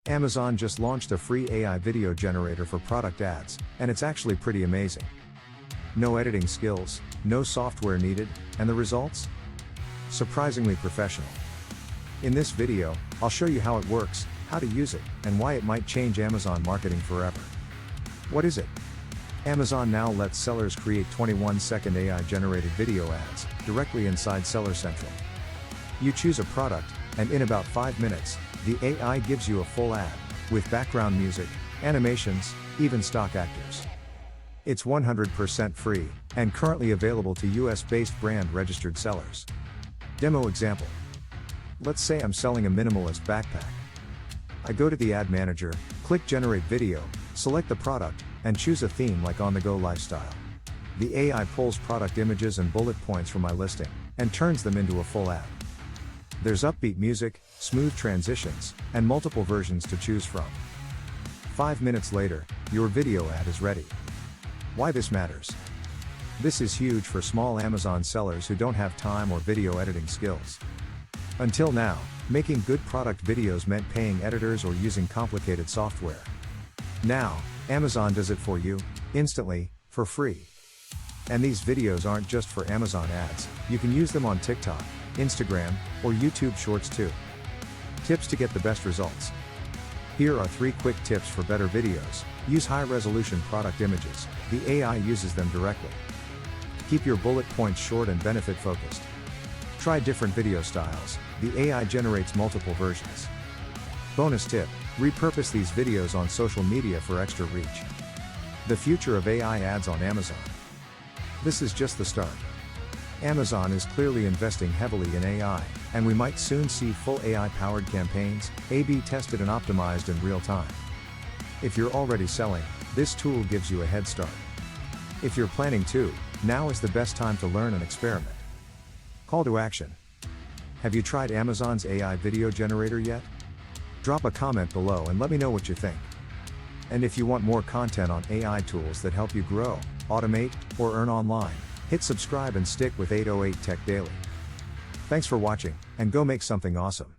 Amazon just launched a free AI video generator for product ads, and it's actually pretty amazing. No editing skills, no software needed, and the results? Surprisingly professional. In this video, I'll show you how it works, how to use it, and why it might change Amazon marketing forever. What is it? Amazon now lets sellers create 21-second AI-generated video ads directly inside Seller Central. You choose a product, and in about 5 minutes, the AI gives you a full ad, with background music, animations, even stock actors. It's 100% free, and currently available to US-based brand-registered sellers. Demo example. Let's say I'm selling a minimalist backpack. I go to the ad manager, click Generate Video, select the product, and choose a theme like On-the-Go Lifestyle. The AI pulls product images and bullet points from my listing, and turns them into a full ad. There's upbeat music, smooth transitions, and multiple versions to choose from. 5 minutes later, your video ad is ready. Why this matters? This is huge for small Amazon sellers who don't have time or video editing skills. Until now, making good product videos meant paying editors or using complicated software. Now, Amazon does it for you, instantly, for free. And these videos aren't just for Amazon ads, you can use them on TikTok, Instagram, or YouTube Shorts too. Tips to get the best results. Here are 3 quick tips for better videos. Use high-resolution product images, the AI uses them directly. Keep your bullet points short and benefit-focused. Try different video styles, the AI generates multiple versions. Bonus tip, repurpose these videos on social media for extra reach. The future of AI ads on Amazon. This is just the start. Amazon is clearly investing heavily in AI, and we might soon see full AI-powered campaigns, A/B tested and optimized in real time. If you're already selling, this tool gives you a head start. If you're planning to, now is the best time to learn and experiment. Call to action. Have you tried Amazon's AI video generator yet? Drop a comment below and let me know what you think. And if you want more content on AI tools that help you grow, automate, or earn online, hit subscribe and stick with 808 Tech Daily. Thanks for watching, and go make something awesome.